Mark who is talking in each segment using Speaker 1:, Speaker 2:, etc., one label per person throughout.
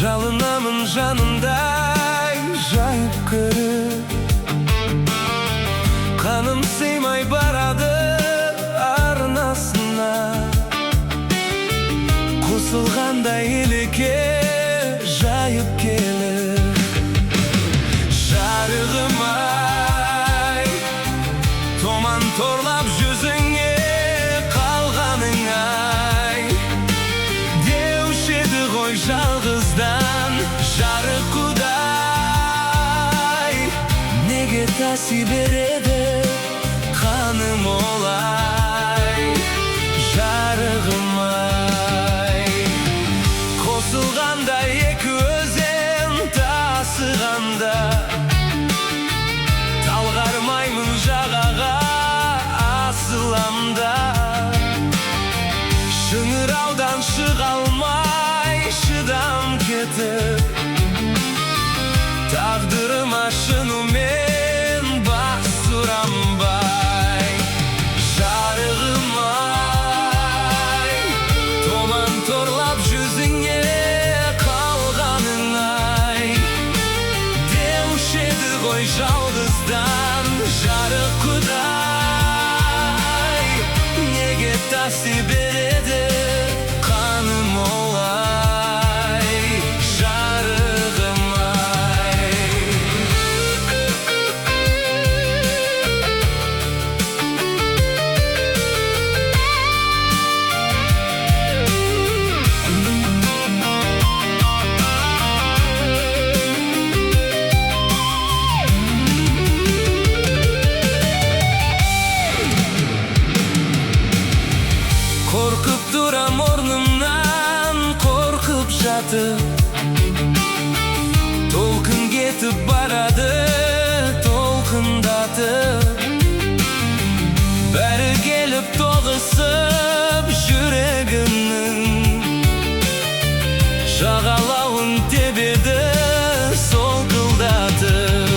Speaker 1: Жалынамын жанымдай жайып көріп, қаным сыймай барады арнасына. Қосылғандай елеке жайып келіп, жарығым-ай, томан торлап жүзіңе қалғаның-ай. Деуші еді ғой жалғыздан жарық құдай. Неге таси береді қаным олай, жарығым-ай. Қосылғанда екі өзен тасығанда, талғармаймын жағаға асыламда. Шыңыраудан шыға алмай шыдам кетіп, тағдырыма шынымен бас сұрамбай. Жарығым-ай, томан торлап жүзіңе қалғаның-ай. Деуші еді ғой жалғыздан жарық құдай. Неге таси береді қаным олай, жарығым-ай. Қорқып тұрам орнымнан, қорқып жатып, толқын кетіп барады толқындатып. Бәрі келіп тоғысып жүрегімнің, жағалауын тебеді солқылдатып.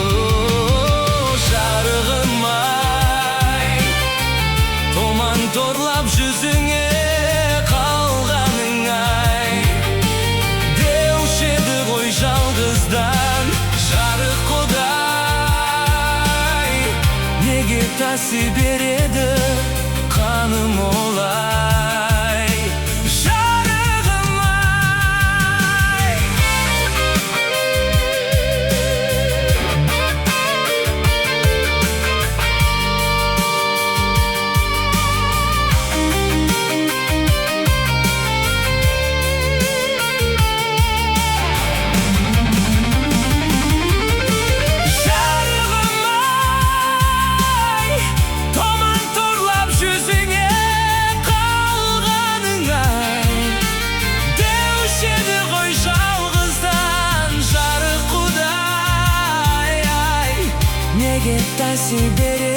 Speaker 1: Жарығым-ай, томан торлап жүзіңе қалғаның-ай. Деуші еді ғой жалғыздан жарық құдай. Неге таси береді қаным олай, жарығым-ай. Жарығым-ай, томан торлап жүзіңе қалғаның-ай. Деуші еді ғой жалғыздан жарық құдай. Неге таси береді